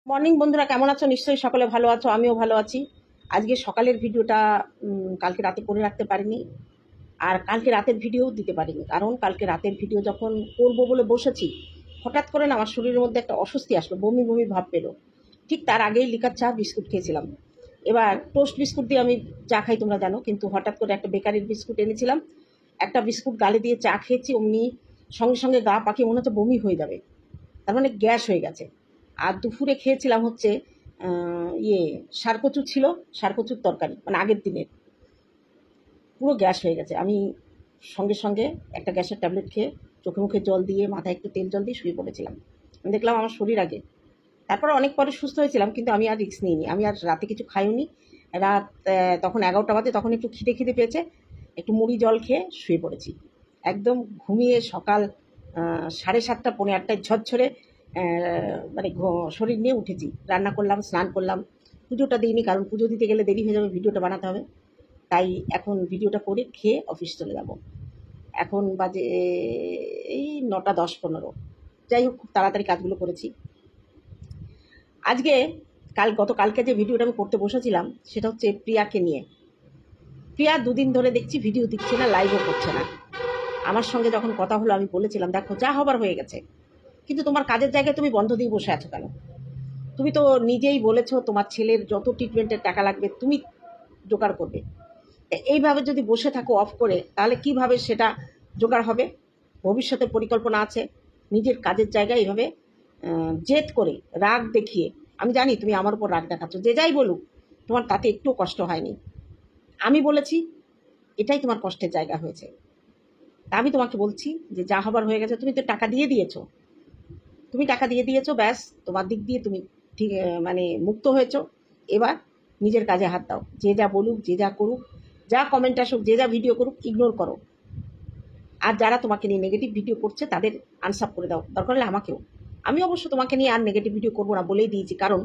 Morning বন্ধুরা, কেমন আছো? নিশ্চয়ই সকলে ভালো আছো, আমিও ভালো আছি। আজকে সকালের ভিডিওটা কালকে রাতে করে রাখতে পারিনি, আর কালকে রাতের ভিডিও দিতে পারিনি, কারণ কালকে রাতের ভিডিও যখন করবো বলে বসেছি, হঠাৎ করে না আমার শরীরের মধ্যে একটা অস্বস্তি আসলো, বমি বমি ভাব পেলো। ঠিক তার আগেই লিকার চা বিস্কুট খেয়েছিলাম। এবার টোস্ট বিস্কুট দিয়ে আমি চা খাই, তোমরা জানো, কিন্তু হঠাৎ করে একটা বেকারির বিস্কুট এনেছিলাম, একটা বিস্কুট গালে দিয়ে চা খেয়েছি, অমনি সঙ্গে সঙ্গে গা পাকিয়ে মনে হচ্ছে বমি হয়ে যাবে, তার মানে গ্যাস হয়ে গেছে। আর দুপুরে খেয়েছিলাম হচ্ছে সারকচু ছিল, সারকচুর তরকারি, মানে আগের দিনের, পুরো গ্যাস হয়ে গেছে। আমি সঙ্গে সঙ্গে একটা গ্যাসের ট্যাবলেট খেয়ে চোখে মুখে জল দিয়ে মাথায় একটু তেল জল দিয়ে শুয়ে পড়েছিলাম। আমি দেখলাম আমার শরীর আগে, তারপর অনেক পরে সুস্থ হয়েছিলাম, কিন্তু আমি আর রিস্ক নিইনি। আমি আর রাতে কিছু খাইনি। রাত তখন 11টা বাজে, তখন একটু খিদে খিদে পেয়েছে, একটু মুড়ি জল খেয়ে শুয়ে পড়েছি। একদম ঘুমিয়ে সকাল 7:30 পৌনে 8টায় ঝরঝরে মানে শরীর নিয়ে উঠেছি, রান্না করলাম, স্নান করলাম। পুজোটা দিইনি, কারণ পুজো দিতে গেলে দেরি হয়ে যাবে, ভিডিওটা বানাতে হবে। তাই এখন ভিডিওটা করে খেয়ে অফিস চলে যাব। এখন বাজে এই 9:10-15। যাই হোক, খুব তাড়াতাড়ি কাজগুলো করেছি আজকে। গতকালকে যে ভিডিওটা আমি করতে বসেছিলাম সেটা হচ্ছে প্রিয়াকে নিয়ে। প্রিয়া দুদিন ধরে দেখছি ভিডিও দিচ্ছে না, লাইভও করছে না। আমার সঙ্গে যখন কথা হলো আমি বলেছিলাম, দেখো যা হবার হয়ে গেছে, কিন্তু তোমার কাজের জায়গায় তুমি বন্ধ দিয়ে বসে আছো কেন? তুমি তো নিজেই বলেছো তোমার ছেলের যত ট্রিটমেন্টের টাকা লাগবে তুমি জোগাড় করবে। এইভাবে যদি বসে থাকো অফ করে, তাহলে কিভাবে সেটা জোগাড় হবে? ভবিষ্যতের পরিকল্পনা আছে। নিজের কাজের জায়গায় এইভাবে জেদ করে, রাগ দেখিয়ে, আমি জানি তুমি আমার উপর রাগ দেখাচ্ছ, যে যাই বলুক তোমার তাতে একটু কষ্ট হয়নি। আমি বলেছি এটাই তোমার কষ্টের জায়গা হয়েছে। তা আমি তোমাকে বলছি যে যা হবার হয়ে গেছে, তুমি তো টাকা দিয়ে দিয়েছো, ব্যাস, তোমার দিক দিয়ে তুমি ঠিক মানে মুক্ত হয়েছো। এবার নিজের কাজে হাত দাও। যে যা বলুক, যে যা করুক, যা কমেন্ট আসুক, যে যা ভিডিও করুক, ইগনোর করো। আর যারা তোমাকে নিয়ে নেগেটিভ ভিডিও করছে তাদের আনসাব করে দাও, দরকার হলে আমাকেও। আমি অবশ্য তোমাকে নিয়ে আর নেগেটিভ ভিডিও করবো না বলেই দিয়েছি, কারণ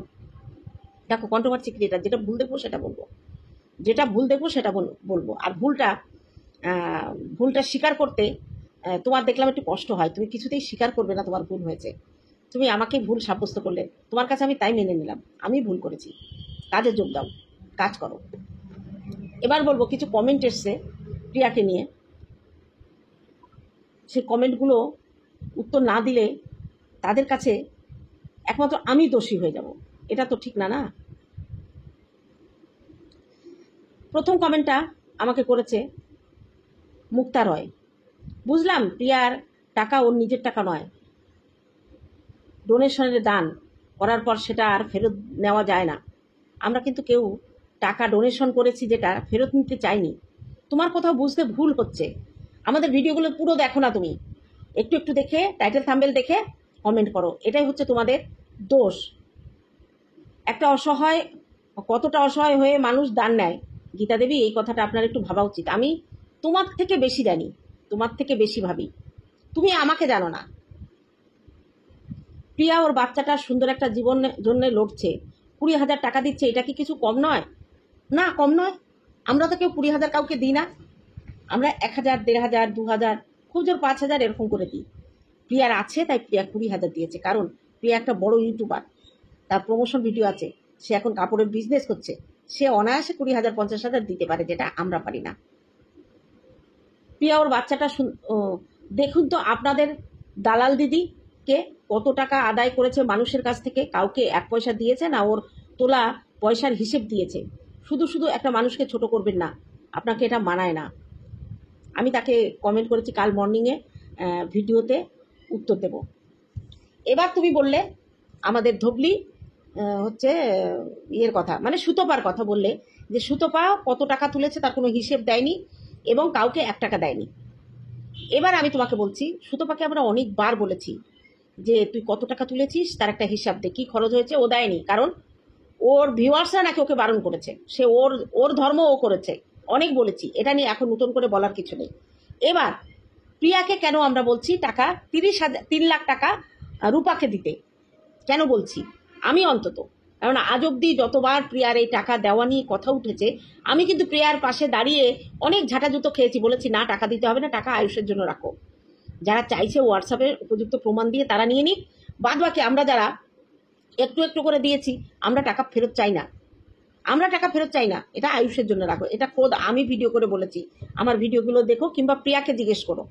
দেখো কন্ট্রোভার্সি ক্রিয়েটার, যেটা ভুল দেখবো সেটা বলবো, সেটা বলবো। আর ভুলটা স্বীকার করতে তোমার দেখলাম একটু কষ্ট হয়, তুমি কিছুতেই স্বীকার করবে না তোমার ভুল হয়েছে। তুমি আমাকে ভুল সাব্যস্ত করলে, তোমার কাছে আমি তাই মেনে নিলাম, আমি ভুল করেছি। কাজে যোগ দাও, কাজ করো। এবার বলবো, কিছু কমেন্ট এসছে প্রিয়াকে নিয়ে, সেই কমেন্টগুলো উত্তর না দিলে তাদের কাছে একমাত্র আমি দোষী হয়ে যাব, এটা তো ঠিক না। না, প্রথম কমেন্টটা আমাকে করেছে মুক্তা রয়। বুঝলাম প্রিয়ার টাকা ওর নিজের টাকা নয়, ডোনেশনের দান করার পর সেটা আর ফেরত নেওয়া যায় না। আমরা কিন্তু কেউ টাকা ডোনেশন করেছি যেটা ফেরত নিতে চাইনি। তোমার কোথাও বুঝতে ভুল হচ্ছে। আমাদের ভিডিওগুলো পুরো দেখো না, তুমি একটু একটু দেখে টাইটেল থাম্বনেল দেখে কমেন্ট করো, এটাই হচ্ছে তোমাদের দোষ। একটা অসহায়, কতটা অসহায় হয়ে মানুষ দান নেয় গীতা দেবী, এই কথাটা আপনার একটু ভাবা উচিত। আমি তোমার থেকে বেশি জানি, তোমার থেকে বেশি ভাবি, তুমি আমাকে জানো না। প্রিয়া ওর বাচ্চাটার সুন্দর একটা জীবনের জন্য লড়ছে, 20,000 টাকা দিচ্ছে, এটা কি কিছু কম নয়? না, কম নয়। আমরা তো কেউ 20,000 কাউকে দিই না, আমরা 1,000, 1,500, 2,000, খুব জোর 5,000 এরকম করে দিই। প্রিয়ার আছে তাই প্রিয়া 20,000 দিয়েছে, কারণ প্রিয়া একটা বড় ইউটিউবার, তার প্রমোশন ভিডিও আছে, সে এখন কাপড়ের বিজনেস করছে, সে অনায়াসে 20,000, 50,000 দিতে পারে, যেটা আমরা পারি না। প্রিয়া ওর বাচ্চাটা দেখুন তো আপনাদের দালাল দিদিকে কত টাকা আদায় করেছে মানুষের কাছ থেকে, কাউকে 1 পয়সা দিয়েছে না, ওর তোলা পয়সার হিসেব দিয়েছে। শুধু শুধু একটা মানুষকে ছোট করবেন না, আপনাকে এটা মানায় না। আমি তাকে কমেন্ট করেছি, কাল মর্নিংয়ে ভিডিওতে উত্তর দেব। এবার তুমি বললে আমাদের ধবলি হচ্ছে ইয়ের কথা, মানে সুতপার কথা বললে, যে সুতপা কত টাকা তুলেছে তার কোনো হিসেব দেয়নি এবং কাউকে 1 টাকা দেয়নি। এবার আমি তোমাকে বলছি, সুতপাকে আমরা অনেকবার বলেছি যে তুই কত টাকা তুলেছিস তার একটা হিসাব দে, কি খরচ হয়েছে। ও দেয়নি, কারণ ওর ভিউয়ার্সরা নাকি ওকে বারণ করেছে, সে ওর ধর্ম ও করেছে। অনেক বলেছি, এটা নিয়ে এখন নতুন করে বলার কিছু নেই। এবার প্রিয়াকে কেন আমরা বলছি টাকা 3 লাখ টাকা রূপাকে দিতে, কেন বলছি আমি অন্তত, কারণ আজ অব্দি যতবার প্রিয়ার এই টাকা দেওয়া নিয়ে কথা উঠেছে, আমি কিন্তু প্রিয়ার পাশে দাঁড়িয়ে অনেক ঝাঁটাজুতো খেয়েছি, বলেছি না টাকা দিতে হবে না, টাকা আয়ুষের জন্য রাখো। যারা চাইছে হোয়াটসঅ্যাপে উপযুক্ত প্রমাণ দিয়ে তারা নিয়ে নিক, বাদ বাকি আমরা যারা একটু একটু করে দিয়েছি, আমরা টাকা ফেরত চাই না, আমরা টাকা ফেরত চাই না, এটা আয়ুষের জন্য রাখো। এটা খোদ আমি ভিডিও করে বলেছি, আমার ভিডিওগুলো দেখো কিংবা প্রিয়াকে জিজ্ঞেস করো।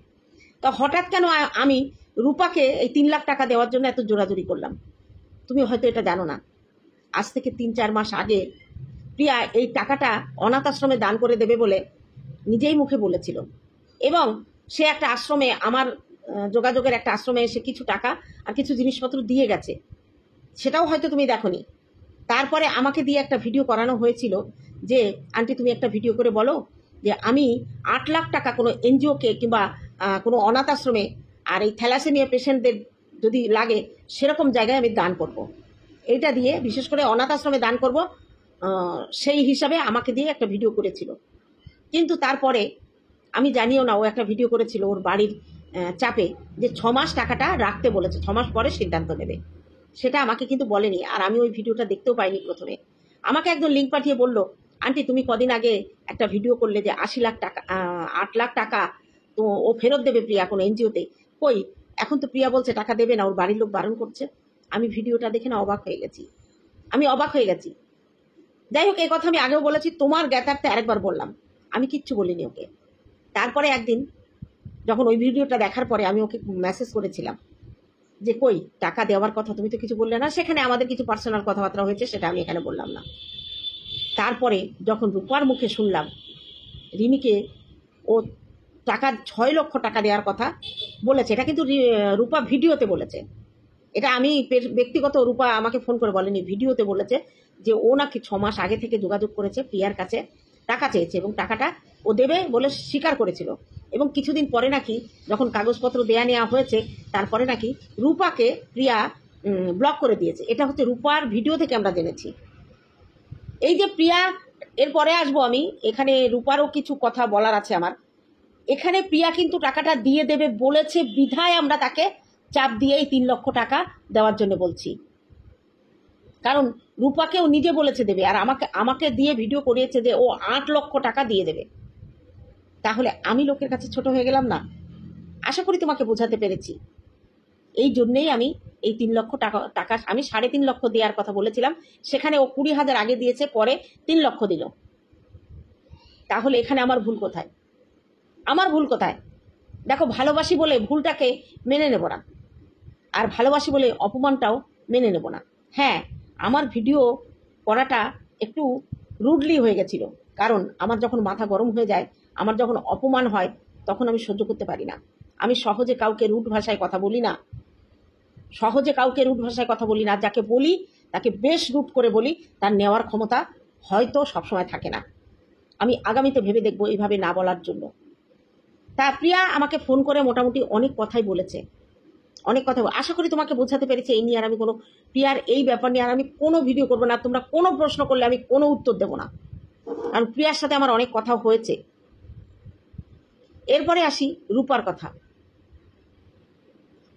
তো হঠাৎ কেন আমি রূপাকে এই 3 লাখ টাকা দেওয়ার জন্য এত জোরাজুরি করলাম? তুমি হয়তো এটা জানো না, আজ থেকে 3-4 মাস আগে প্রিয়া এই টাকাটা অনাথ আশ্রমে দান করে দেবে বলে নিজেই মুখে বলেছিল, এবং সে একটা আশ্রমে, আমার যোগাযোগের একটা আশ্রমে এসে কিছু টাকা আর কিছু জিনিসপত্র দিয়ে গেছে, সেটাও হয়তো তুমি দেখোনি। তারপরে আমাকে দিয়ে একটা ভিডিও করানো হয়েছিল যে আন্টি তুমি একটা ভিডিও করে বলো যে আমি 8 লাখ টাকা কোনো এনজিওকে কিংবা কোনো অনাথ আশ্রমে আর এই থ্যালাসেমিয়া পেশেন্টদের যদি লাগে সেরকম জায়গায় আমি দান করব। এইটা দিয়ে বিশেষ করে অনাথ আশ্রমে দান করব, সেই হিসাবে আমাকে দিয়ে একটা ভিডিও করেছিল। কিন্তু তারপরে আমি জানিও না, ও একটা ভিডিও করেছিল ওর বাড়ির চাপে যে 6 মাস টাকাটা রাখতে বলেছে, 6 মাস পরে সিদ্ধান্ত নেবে, সেটা আমাকে কিন্তু বলেনি। আর আমি ওই ভিডিওটা দেখতেও পাইনি। প্রথমে আমাকে একজন লিঙ্ক পাঠিয়ে বলল, আন্টি তুমি কদিন আগে একটা ভিডিও করলে যে 80 লাখ টাকা 8 লাখ টাকা তো ও ফেরত দেবে প্রিয়া কোনো এনজিওতে। কই, এখন তো প্রিয়া বলছে টাকা দেবে না, ওর বাড়ির লোক বারণ করছে। আমি ভিডিওটা দেখে না অবাক হয়ে গেছি, আমি অবাক হয়ে গেছি। যাই হোক, এই কথা আমি আগেও বলেছি, তোমার জ্ঞাতার্থে আরেকবার বললাম, আমি কিচ্ছু বলিনি ওকে। তারপরে একদিন যখন ওই ভিডিওটা দেখার পরে আমি ওকে মেসেজ করেছিলাম যে কই টাকা দেওয়ার কথা তুমি তো কিছু বললে না। সেখানে আমাদের কিছু পার্সোনাল কথাবার্তা হয়েছে, সেটা আমি এখানে বললাম না। তারপরে যখন রূপার মুখে শুনলাম রিমিকে ও টাকা 6 লক্ষ টাকা দেওয়ার কথা বলেছে, এটা কিন্তু রূপা ভিডিওতে বলেছে, এটা আমি ব্যক্তিগত, রূপা আমাকে ফোন করে বলেনি, ভিডিওতে বলেছে যে ও নাকি 6 মাস আগে থেকে যোগাযোগ করেছে, প্রিয়ার কাছে টাকা চেয়েছে এবং টাকাটা ও দেবে বলে স্বীকার করেছিল। এবং কিছুদিন পরে নাকি যখন কাগজপত্র দেয়া নেওয়া হয়েছে, তারপরে নাকি রূপাকে প্রিয়া ব্লক করে দিয়েছে। এটা হচ্ছে রূপার ভিডিও থেকে আমরা জেনেছি। এই যে প্রিয়া, এরপরে আসবো আমি, এখানে রূপারও কিছু কথা বলার আছে আমার। এখানে প্রিয়া কিন্তু টাকাটা দিয়ে দেবে বলেছে বিধায় আমরা তাকে চাপ দিয়ে এই 3 লক্ষ টাকা দেওয়ার জন্য বলছি। কারণ রূপাকেও নিজে বলেছে দেবে, আর আমাকে দিয়ে ভিডিও করিয়েছে যে ও 8 লক্ষ টাকা দিয়ে দেবে। তাহলে আমি লোকের কাছে ছোট হয়ে গেলাম না? আশা করি তোমাকে বোঝাতে পেরেছি। এই জন্যেই আমি এই 3 লক্ষ টাকা আমি 3.5 লক্ষ দেওয়ার কথা বলেছিলাম, সেখানে ও 20,000 আগে দিয়েছে, পরে 3 লক্ষ দিল। তাহলে এখানে আমার ভুল কোথায়? আমার ভুল কোথায়? দেখো, ভালোবাসি বলে ভুলটাকে মেনে নেব না, আর ভালোবাসি বলে অপমানটাও মেনে নেব না। হ্যাঁ, আমার ভিডিও করাটা একটু রুডলি হয়ে গেছিল, কারণ আমার যখন মাথা গরম হয়ে যায়, আমার যখন অপমান হয়, তখন আমি সহ্য করতে পারি না। আমি সহজে কাউকে রুড ভাষায় কথা বলি না, সহজে কাউকে রুড ভাষায় কথা বলি না। যাকে বলি তাকে বেশ রুড করে বলি, তার নেওয়ার ক্ষমতা হয়তো সবসময় থাকে না। আমি আগামীতে ভেবে দেখবো এইভাবে না বলার জন্য। তা প্রিয়া আমাকে ফোন করে মোটামুটি অনেক কথাই বলেছে, অনেক কথা। আশা করি তোমাকে বোঝাতে পেরেছি। এই নিয়ে আর আমি কোনো, প্রিয়ার এই ব্যাপার নিয়ে আর আমি কোনো ভিডিও করবো না। তোমরা কোনো প্রশ্ন করলে আমি কোনো উত্তর দেবো না, কারণ প্রিয়ার সাথে আমার অনেক কথা হয়েছে। এরপরে আসি রূপার কথা।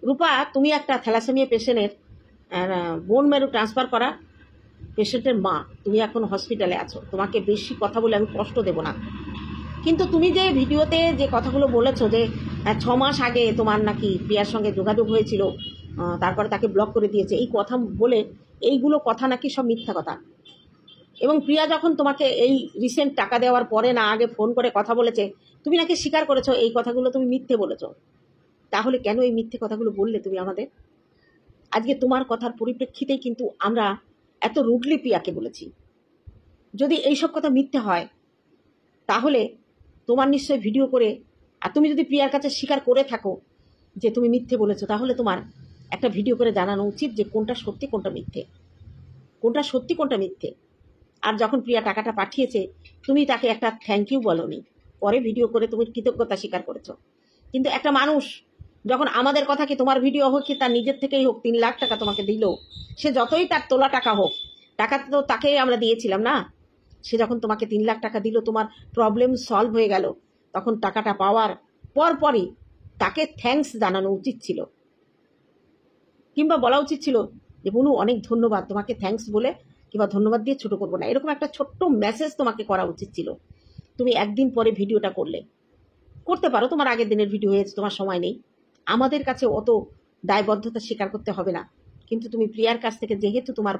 রূপা, তুমি একটা থ্যালাসেমিয়া পেশেন্টের বোন মেরু ট্রান্সফার করা পেশেন্টের মা, তুমি এখন হসপিটালে আছো, তোমাকে বেশি কথা বলে আমি কষ্ট দেব না। কিন্তু তুমি যে ভিডিওতে যে কথাগুলো বলেছো যে 6 মাস আগে তোমার নাকি প্রিয়ার সঙ্গে যোগাযোগ হয়েছিল, তারপরে তাকে ব্লক করে দিয়েছে, এই কথা বলে, এইগুলো কথা নাকি সব মিথ্যা কথা। এবং প্রিয়া যখন তোমাকে এই রিসেন্ট টাকা দেওয়ার পরে না আগে ফোন করে কথা বলেছে, তুমি নাকি স্বীকার করেছো এই কথাগুলো তুমি মিথ্যে বলেছো। তাহলে কেন এই মিথ্যে কথাগুলো বললে তুমি আমাদের? আজকে তোমার কথার পরিপ্রেক্ষিতেই কিন্তু আমরা এত রুডলি প্রিয়াকে বলেছি। যদি এইসব কথা মিথ্যে হয়, তাহলে তোমার নিশ্চয়ই ভিডিও করে, আর তুমি যদি প্রিয়ার কাছে স্বীকার করে থাকো যে তুমি মিথ্যে বলেছো, তাহলে তোমার একটা ভিডিও করে জানানো উচিত যে কোনটা সত্যি কোনটা মিথ্যে, কোনটা সত্যি কোনটা মিথ্যে। আর যখন প্রিয়া টাকাটা পাঠিয়েছে, তুমি তাকে একটা থ্যাংক ইউ বলোনি, পরে ভিডিও করে তুমি কৃতজ্ঞতা স্বীকার করেছো। কিন্তু একটা মানুষ যখন আমাদের কথা কি, তোমার ভিডিও হোক কি তার নিজের থেকেই হোক, 3 লাখ টাকা তোমাকে দিল, সে যতই তার তোলা টাকা হোক, টাকা তো তাকেই আমরা দিয়েছিলাম না। সে যখন তোমাকে 3 লাখ টাকা দিল, তোমার প্রবলেম সলভ হয়ে গেল, তখন টাকাটা পাওয়ার পরপরই তাকে থ্যাঙ্কস জানানো উচিত ছিল, কিংবা বলা উচিত ছিল যে বনু অনেক ধন্যবাদ, তোমাকে থ্যাঙ্কস বলে কিংবা ধন্যবাদ দিয়ে ছোট করবো না, এরকম একটা ছোট্ট মেসেজ তোমাকে করা উচিত ছিল। তুমি একদিন পরে ভিডিওটা করতে পারো, তোমার আগের দিনের ভিডিও হয়েছে, তোমার সময় নেই। আমাদের কাছে অত দায়বদ্ধতা স্বীকার করতে হবে না। কিন্তু তুমি প্রিয়ার কাছ থেকে যেহেতু তোমার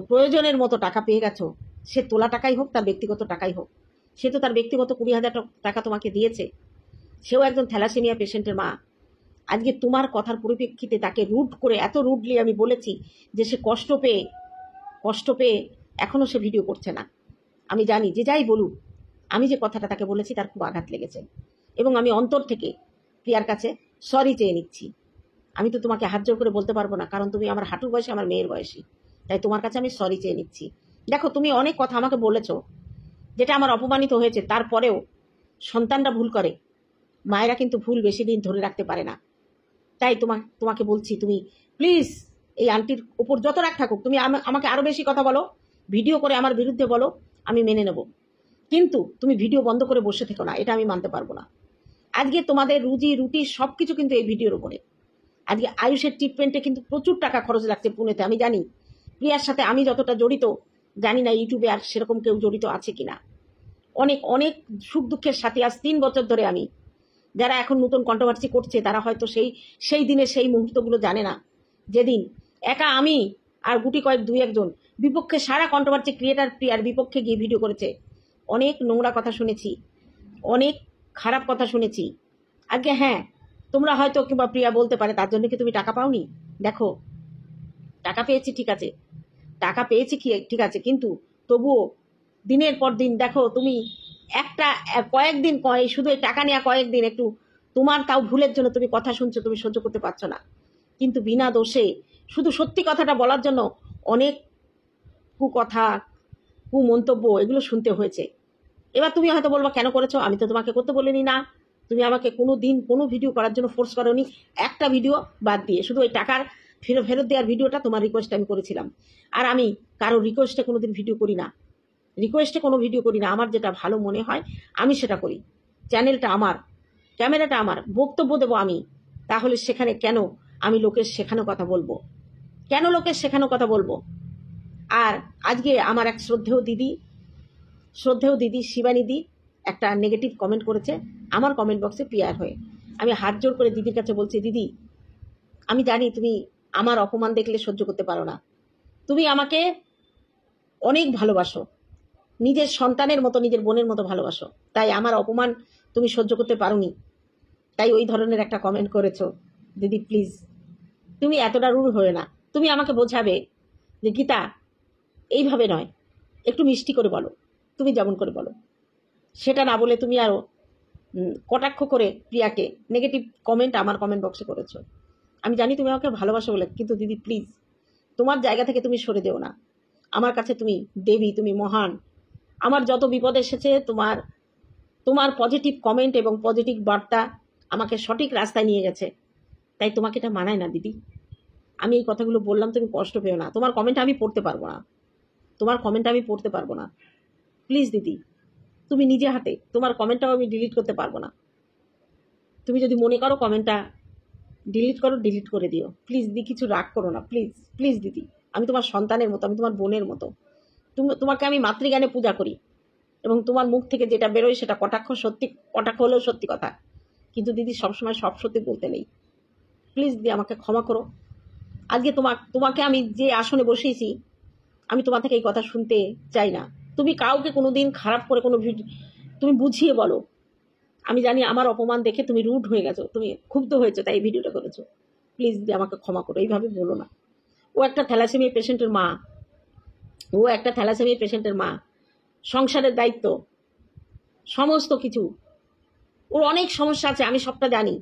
প্রয়োজনের মতো টাকা পেয়ে গেছো, সে তোলা টাকাই হোক, তার ব্যক্তিগত টাকাই হোক, সে তো তার ব্যক্তিগত 20,000 টাকা তোমাকে দিয়েছে। সেও একজন থ্যালাসেমিয়া পেশেন্টের মা। আজকে তোমার কথার পরিপ্রেক্ষিতে তাকে রুড করে, এত রুডলি আমি বলেছি যে সে কষ্ট পেয়ে এখনও সে ভিডিও করছে না। আমি জানি যে যাই বলুক, আমি যে কথাটা তাকে বলেছি তার খুব আঘাত লেগেছে, এবং আমি অন্তর থেকে প্রিয়ার কাছে সরি চেয়ে নিচ্ছি। আমি তো তোমাকে হাত জোর করে বলতে পারবো না, কারণ তুমি আমার হাঁটুর বয়সী, আমার মেয়ের বয়সী, তাই তোমার কাছে আমি সরি চেয়ে নিচ্ছি। দেখো, তুমি অনেক কথা আমাকে বলেছো যেটা আমার অপমানিত হয়েছে, তারপরেও সন্তানরা ভুল করে, মায়েরা কিন্তু ভুল বেশি দিন ধরে রাখতে পারে না। তাই তোমাকে বলছি, তুমি প্লিজ এই আন্টির উপর যত রাগ থাকুক, তুমি আমাকে আরও বেশি কথা বলো, ভিডিও করে আমার বিরুদ্ধে বলো, আমি মেনে নেব, কিন্তু তুমি ভিডিও বন্ধ করে বসে থেকো না, এটা আমি মানতে পারবো না। আজকে তোমাদের রুজি রুটি সব কিছু কিন্তু এই ভিডিওর উপরে। আজকে আয়ুষের ট্রিটমেন্টে কিন্তু প্রচুর টাকা খরচ লাগছে পুনেতে, আমি জানি। প্রিয়ার সাথে আমি যতটা জড়িত, জানি না ইউটিউবে আর সেরকম কেউ জড়িত আছে কিনা। অনেক অনেক সুখ দুঃখের সাথে আজ 3 বছর ধরে আমি, যারা এখন নতুন কন্ট্রোভার্সি করছে তারা হয়তো সেই দিনে সেই মুহূর্তগুলো জানে না, যেদিন একা আমি আর গুটি কয়েক 2-1 জন বিপক্ষে, সারা কন্ট্রোভার্সি ক্রিয়েটার প্রিয়ার বিপক্ষে গিয়ে ভিডিও করেছে। অনেক নোংরা কথা শুনেছি, অনেক খারাপ কথা শুনেছি। আজকে হ্যাঁ, তোমরা হয়তো কিংবা প্রিয়া বলতে পারে তার জন্য কি তুমি টাকা পাওনি? দেখো, টাকা পেয়েছি ঠিক আছে, টাকা পেয়েছি কি ঠিক আছে, কিন্তু তবুও দিনের পর দিন দেখো, তুমি কয়েকদিন শুধু এই টাকা নেওয়া কয়েকদিন একটু তোমার তাও ভুলের জন্য তুমি কথা শুনছো, তুমি সহ্য করতে পারছো না, কিন্তু বিনা দোষে শুধু সত্যি কথাটা বলার জন্য অনেক কুকথা, কুমন্তব্য এগুলো শুনতে হয়েছে। এবার তুমি হয়তো বলবা কেন করেছো, আমি তো তোমাকে করতে বলিনি না, তুমি আমাকে কোনো দিন কোনো ভিডিও করার জন্য ফোর্স করোনি, একটা ভিডিও বাদ দিয়ে শুধু ওই টাকার ফেরত দেওয়ার ভিডিওটা তোমার রিকোয়েস্টে আমি করেছিলাম। আর আমি কারো রিকোয়েস্টে কোনোদিন ভিডিও করি না, কোনো ভিডিও করি না, আমার যেটা ভালো মনে হয় আমি সেটা করি। চ্যানেলটা আমার, ক্যামেরাটা আমার, বক্তব্য দেবো আমি, তাহলে সেখানে কেন আমি লোকের শেখানো কথা বলবো? আর আজকে আমার এক শ্রদ্ধেয় দিদি শিবানীদি একটা নেগেটিভ কমেন্ট করেছে আমার কমেন্ট বক্সে প্রিয়ার হয়ে। আমি হাত জোর করে দিদির কাছে বলছি, দিদি আমি জানি তুমি আমার অপমান দেখলে সহ্য করতে পারো না, তুমি আমাকে অনেক ভালোবাসো, নিজের সন্তানের মতো, নিজের বোনের মতো ভালোবাসো, তাই আমার অপমান তুমি সহ্য করতে পারোনি, তাই ওই ধরনের একটা কমেন্ট করেছো। দিদি প্লিজ তুমি এতটা রুড় হয়ে না, তুমি আমাকে বোঝাবে যে গীতা এইভাবে নয়, একটু মিষ্টি করে বলো, তুমি যেমন করে বলো, সেটা না বলে তুমি আরও কটাক্ষ করে প্রিয়াকে নেগেটিভ কমেন্ট আমার কমেন্ট বক্সে করেছো। আমি জানি তুমি আমাকে ভালোবাসো বলে, কিন্তু দিদি প্লিজ তোমার জায়গা থেকে তুমি সরে দেও না। আমার কাছে তুমি দেবী, তুমি মহান। আমার যত বিপদ এসেছে তোমার পজিটিভ কমেন্ট এবং পজিটিভ বার্তা আমাকে সঠিক রাস্তায় নিয়ে গেছে, তাই তোমাকে এটা মানায় না দিদি। আমি এই কথাগুলো বললাম, তুমি কষ্ট পেও না, তোমার কমেন্ট আমি পড়তে পারবো না, প্লিজ দিদি তুমি নিজে হাতে তোমার কমেন্টটাও আমি ডিলিট করতে পারবো না। তুমি যদি মনে করো কমেন্টটা ডিলিট করে দিও, প্লিজ দিদি, কিছু রাগ করো না, প্লিজ দিদি, আমি তোমার সন্তানের মতো, আমি তোমার বোনের মতো, তোমাকে আমি মাতৃজ্ঞানে পূজা করি, এবং তোমার মুখ থেকে যেটা বেরোয় সেটা কটাক্ষ হলেও সত্যি কথা, কিন্তু দিদি সবসময় সব সত্যি বলতে নেই। প্লিজ দিদি আমাকে ক্ষমা করো। আজকে তোমাকে আমি যে আসনে বসিয়েছি, আমি তোমার থেকে এই কথা শুনতে চাই না। তুমি কাউকে কোনোদিন খারাপ করে কোনো ভিডিও তুমি বুঝিয়ে বলো। আমি জানি আমার অপমান দেখে তুমি রুড হয়ে গেছো, তুমি ক্ষুব্ধ হয়েছো, তাই এই ভিডিওটা করেছো। প্লিজ দিদি আমাকে ক্ষমা করো, এইভাবে বলো না। ও একটা থ্যালাসেমিয়া পেশেন্টের মা, সংসারের দায়িত্ব, সমস্ত কিছু, ওর অনেক সমস্যা আছে, আমি সবটা জানি।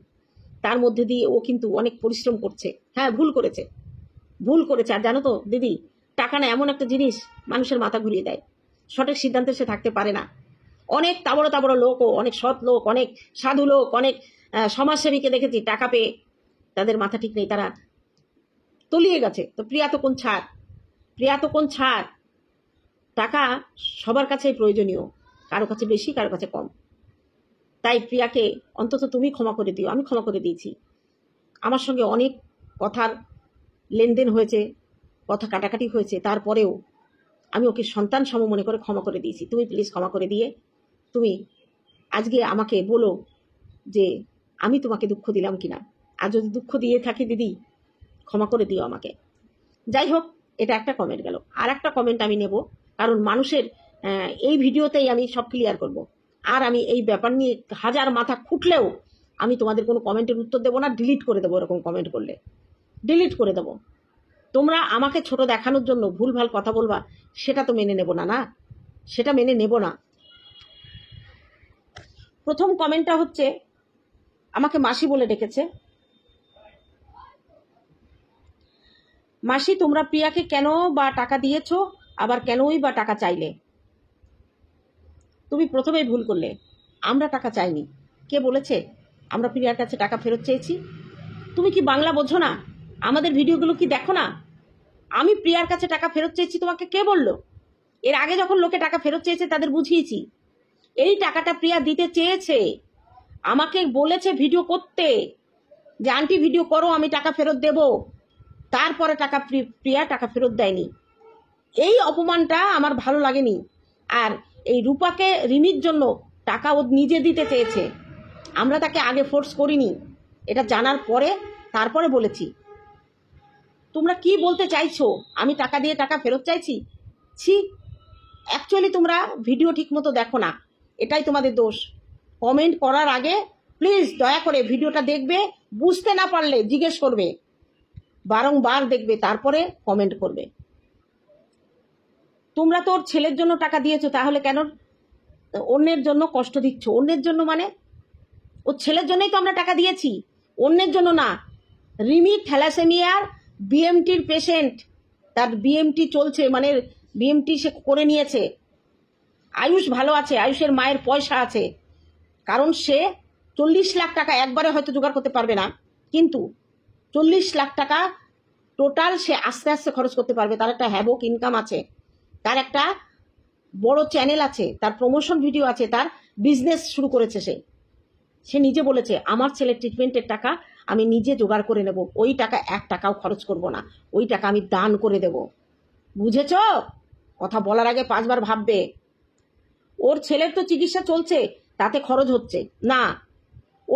তার মধ্যে দিয়ে ও কিন্তু অনেক পরিশ্রম করছে। হ্যাঁ, ভুল করেছে। আর জানো তো দিদি, টাকা না এমন একটা জিনিস মানুষের মাথা ঘুরিয়ে দেয়, সঠিক সিদ্ধান্তে সে থাকতে পারে না। অনেক তাবড়ো লোকও, অনেক সৎ লোক, অনেক সাধু লোক, অনেক সমাজসেবীকে দেখেছি টাকা পেয়ে তাদের মাথা ঠিক নেই, তারা তলিয়ে গেছে। তো প্রিয়া তো কোন ছাড়। টাকা সবার কাছেই প্রয়োজনীয়, কারো কাছে বেশি, কারো কাছে কম। তাই প্রিয়াকে অন্তত তুমি ক্ষমা করে দিও, আমি ক্ষমা করে দিয়েছি। আমার সঙ্গে অনেক কথার লেনদেন হয়েছে, কথা কাটাকাটি হয়েছে, তারপরেও আমি ওকে সন্তান সম মনে করে ক্ষমা করে দিয়েছি। তুমি প্লিজ ক্ষমা করে দিয়ে তুমি আজকে আমাকে বলো যে আমি তোমাকে দুঃখ দিলাম কিনা। আর যদি দুঃখ দিয়ে থাকি দিদি, ক্ষমা করে দিও আমাকে। যাই হোক, এটা একটা কমেন্ট গেল। আর একটা কমেন্ট আমি নেব, কারণ মানুষের এই ভিডিওতেই আমি সব ক্লিয়ার করব। আর আমি এই ব্যাপার নিয়ে হাজার মাথা খুঁটলেও আমি তোমাদের কোনো কমেন্টের উত্তর দেবো না, ডিলিট করে দেবো। এরকম কমেন্ট করলে ডিলিট করে দেবো। তোমরা আমাকে ছোট দেখানোর জন্য ভুলভাল কথা বলবা, সেটা তো মেনে নেব না, না সেটা মেনে নেব না। প্রথম কমেন্টটা হচ্ছে, আমাকে মাসি বলে ডেকেছে। মাসি, তোমরা প্রিয়াকে কেন বা টাকা দিয়েছো, আবার কেনই বা টাকা চাইলে? তুমি প্রথমেই ভুল করলে। আমরা টাকা চাইনি। কে বলেছে আমরা প্রিয়ার কাছে টাকা ফেরত চেয়েছি? তুমি কি বাংলা বোঝো না? আমাদের ভিডিওগুলো কি দেখো না? আমি প্রিয়ার কাছে টাকা ফেরত চেয়েছি তোমাকে কে বললো? এর আগে যখন লোকে টাকা ফেরত চেয়েছে তাদের বুঝিয়েছি। এই টাকাটা প্রিয়া দিতে চেয়েছে, আমাকে বলেছে ভিডিও করতে যে আন্টি ভিডিও করো, আমি টাকা ফেরত দেব। তারপরে টাকা প্রিয়া টাকা ফেরত দেয়নি। এই অপমানটা আমার ভালো লাগেনি। আর এই রূপাকে ঋণীর জন্য টাকা ও নিজে দিতে চেয়েছে, আমরা তাকে আগে ফোর্স করিনি। এটা জানার পরে তারপরে বলেছি। তোমরা কি বলতে চাইছো আমি টাকা দিয়ে টাকা ফেরত চাইছি? ছি, অ্যাকচুয়ালি তোমরা ভিডিও ঠিকমতো দেখো না, এটাই তোমাদের দোষ। কমেন্ট করার আগে প্লিজ দয়া করে ভিডিওটা দেখবে, বুঝতে না পারলে জিজ্ঞেস করবে, বারংবার দেখবে, তারপরে কমেন্ট করবে। তোমরা তোর ছেলের জন্য টাকা দিয়েছো, তাহলে কেন অন্যের জন্য কষ্ট দিচ্ছ? অন্যের জন্য মানে ওর ছেলের জন্যই তো আমরা টাকা দিয়েছি, অন্যের জন্য না। রিমি থ্যালাসেমিয়ার বিএমটির পেশেন্ট, তার বিএমটি চলছে, মানে বিএমটি সে করে নিয়েছে। আয়ুষ ভালো আছে, আয়ুষের মায়ের পয়সা আছে, কারণ সে 40 লাখ টাকা একবারে হয়তো জোগাড় করতে পারবে না, কিন্তু 40 লাখ টাকা টোটাল সে আস্তে আস্তে খরচ করতে পারবে। তার একটা হ্যাবক ইনকাম আছে, তার একটা বড় চ্যানেল আছে, তার প্রমোশন ভিডিও আছে, তার বিজনেস শুরু করেছে। সে নিজে বলেছে আমার ছেলের ট্রিটমেন্টের টাকা আমি নিজে জোগাড় করে নেব, ওই টাকা 1 টাকাও খরচ করব না, ওই টাকা আমি দান করে দেব। বুঝেছ? কথা বলার আগে 5 বার ভাববে। ওর ছেলের তো চিকিৎসা চলছে, তাতে খরচ হচ্ছে না।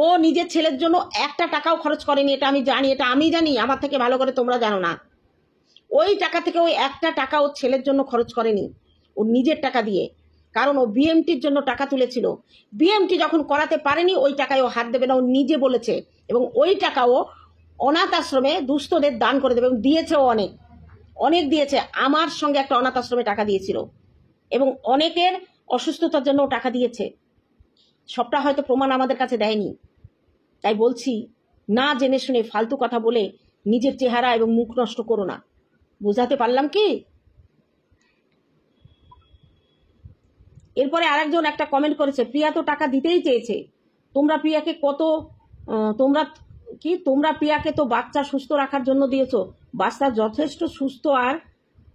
ও নিজের ছেলের জন্য 1 টাকাও খরচ করেনি, এটা আমি জানি, এটা আমি জানি, আমার থেকে ভালো করে তোমরা জানো না। ওই টাকা থেকে ওই 1 টাকা ওর ছেলের জন্য খরচ করেনি, ওর নিজের টাকা দিয়ে। কারণ ও বিএমটির জন্য টাকা তুলেছিল, বিএমটি যখন করাতে পারেনি ওই টাকায় ও হাত দেবে না, ও নিজে বলেছে। এবং ওই টাকাও অনাথ আশ্রমে দুস্থদের দান করে দেবে, এবং দিয়েছেও, অনেক অনেক দিয়েছে। আমার সঙ্গে একটা অনাথ আশ্রমে টাকা দিয়েছিল, এবং অনেকের অসুস্থতার জন্য টাকা দিয়েছে। সবটা হয়তো প্রমাণ আমাদের কাছে দেয়নি। তাই বলছি, না জেনে শুনে ফালতু কথা বলে নিজের চেহারা এবং মুখ নষ্ট করো না। বুঝাতে পারলাম কি? এরপরে আরেকজন একটা কমেন্ট করেছে, প্রিয়া তো টাকা দিতেই চেয়েছে, তোমরা প্রিয়াকে তোমরা প্রিয়াকে তো বাচ্চা সুস্থ রাখার জন্য দিয়েছো, বাচ্চা যথেষ্ট সুস্থ, আর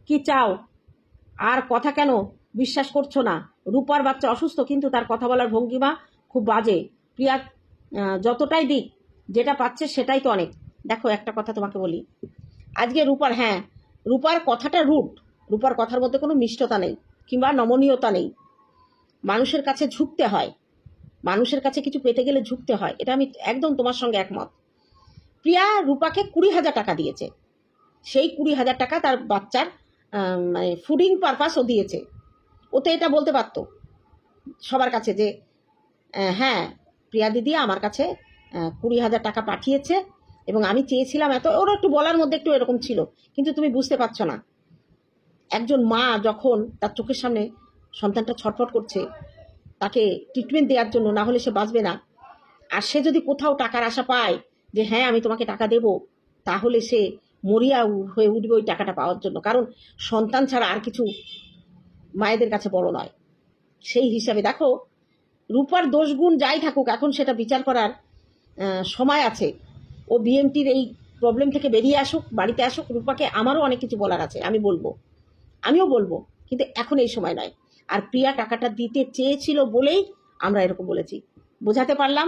কি চাও? আর কথা কেন বিশ্বাস করছো না? রূপার বাচ্চা অসুস্থ, কিন্তু তার কথা বলার ভঙ্গিমা খুব বাজে। প্রিয়া যতটাই দিক, যেটা পাচ্ছে সেটাই তো অনেক। দেখো, একটা কথা তোমাকে বলি, আজকে রূপার কথাটা রুট, রূপার কথার মধ্যে কোনো মিষ্টতা নেই কিংবা নমনীয়তা নেই। মানুষের কাছে ঝুঁকতে হয়, মানুষের কাছে কিছু পেতে গেলে ঝুঁকতে হয়, এটা আমি একদম তোমার সঙ্গে একমত। প্রিয়া রূপাকে 20,000 টাকা দিয়েছে, সেই 20,000 টাকা তার বাচ্চার মানে ফুডিং পারপাস ও দিয়েছে। ও তো এটা বলতে পারতো সবার কাছে যে হ্যাঁ, প্রিয়া দিদি আমার কাছে 20,000 টাকা পাঠিয়েছে এবং আমি চেয়েছিলাম এত। ওর একটু বলার মধ্যে একটু এরকম ছিল, কিন্তু তুমি বুঝতে পারছো না। একজন মা যখন তার চোখের সামনে সন্তানটা ছটফট করছে, তাকে ট্রিটমেন্ট দেওয়ার জন্য, না হলে সে বাঁচবে না, আর সে যদি কোথাও টাকার আশা পায় যে হ্যাঁ আমি তোমাকে টাকা দেব, তাহলে সে মরিয়া হয়ে উঠবে ওই টাকাটা পাওয়ার জন্য। কারণ সন্তান ছাড়া আর কিছু মায়েদের কাছে বড় নয়। সেই হিসাবে দেখো, রূপার দোষগুণ যাই থাকুক, এখন সেটা বিচার করার সময় আছে। ও বিএমটির এই প্রবলেম থেকে বেরিয়ে আসুক, বাড়িতে আসুক। রূপাকে আমারও অনেক কিছু বলার আছে, আমিও বলবো, কিন্তু এখন এই সময় নয়। আর প্রিয়া টাকাটা দিতে চেয়েছিল বলেই আমরা এরকম বলেছি। বোঝাতে পারলাম?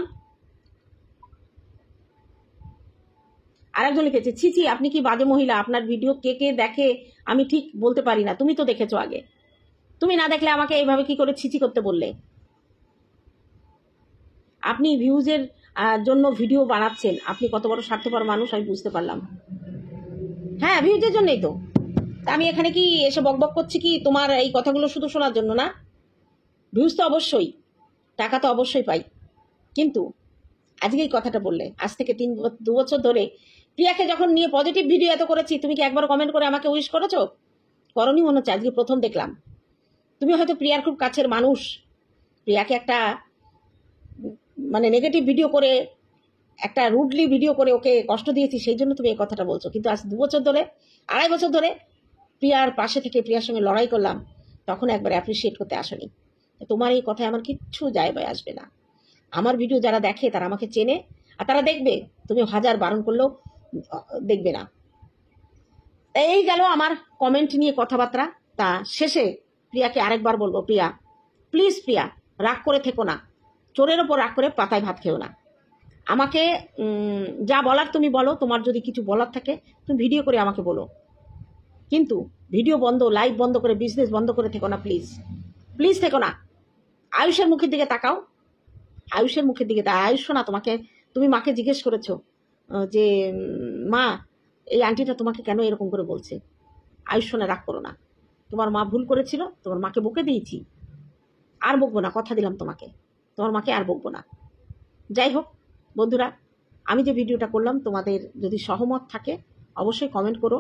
আরেকজন লিখেছে, ছি আপনি কি বাজে মহিলা, আপনার ভিডিও কে কে দেখে আমি ঠিক বলতে পারি না। তুমি তো দেখেছো আগে, তুমি না দেখলে আমাকে এইভাবে কি করে ছিচি করতে বললে? আপনি ভিউজের জন্য ভিডিও বানাচ্ছেন, আপনি কত বড় স্বার্থপর মানুষ আমি বুঝতে পারলাম। হ্যাঁ, ভিউজের জন্যই তো। তা আমি এখানে কি এসে বকবক করছি কি তোমার এই কথাগুলো শুধু শোনার জন্য না? ভিউজ তো অবশ্যই, টাকা তো অবশ্যই পাই, কিন্তু আজকে এই কথাটা বললে, আজ থেকে 2 বছর ধরে প্রিয়াকে যখন নিয়ে পজিটিভ ভিডিও এত করেছি, তুমি কি একবার কমেন্ট করে আমাকে উইশ করেছো? করনি মনে হচ্ছে, আজকে প্রথম দেখলাম। তুমি হয়তো প্রিয়ার খুব কাছের মানুষ, প্রিয়াকে একটা মানে নেগেটিভ ভিডিও করে, একটা রুডলি ভিডিও করে ওকে কষ্ট দিয়েছি, সেই জন্য তুমি এই কথাটা বলছো। কিন্তু আজ 2 বছর ধরে, 2.5 বছর ধরে প্রিয়ার পাশে থেকে প্রিয়ার সঙ্গে লড়াই করলাম, তখন একবার অ্যাপ্রিসিয়েট করতে আসনি। তোমার এই কথায় আমার কিচ্ছু যায় বায় আসবে না। আমার ভিডিও যারা দেখে তারা আমাকে চেনে, আর তারা দেখবে, তুমি 1000 বারণ করলেও দেখবে না। এই গেল আমার কমেন্ট নিয়ে কথাবার্তা। তা শেষে প্রিয়াকে আরেকবার বলবো, প্রিয়া প্লিজ, প্রিয়া রাগ করে থেকো না, চোরের ওপর রাগ করে পাতায় ভাত খেও না। আমাকে যা বলার তুমি বলো, তোমার যদি কিছু বলার থাকে তুমি ভিডিও করে আমাকে বলো, কিন্তু ভিডিও বন্ধ, লাইভ বন্ধ করে, বিজনেস বন্ধ করে থেকো না, প্লিজ প্লিজ থেকো না। আয়ুষের মুখের দিকে তাকাও, আয়ুষের মুখের দিকে। আয়ুষ না, তোমাকে, তুমি মাকে জিজ্ঞেস করেছো যে মা এই আন্টিটা তোমাকে কেন এরকম করে বলছে? আয়ুষ শোনা, রাগ করো না, তোমার মা ভুল করেছিল, তোমার মাকে বকে দিয়েছি, আর বকবো না, কথা দিলাম তোমাকে, তোমার মাকে আর বকবো না। যাই হোক বন্ধুরা, আমি যে ভিডিওটা করলাম তোমাদের যদি সহমত থাকে অবশ্যই কমেন্ট করো,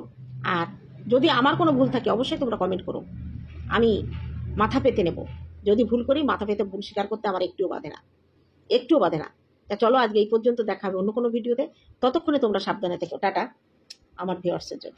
আর যদি আমার কোনো ভুল থাকে অবশ্যই তোমরা কমেন্ট করো, আমি মাথা পেতে নেব। যদি ভুল করি, মাথা পেতে ভুল স্বীকার করতে আমার একটুও বাধে না, একটুও বাধে না। তা চলো আজকে এই পর্যন্ত, দেখা হবে অন্য কোনো ভিডিওতে। ততক্ষণে তোমরা সাবধানে থেকো। টাটা আমার ভিউয়ার্সের জন্য।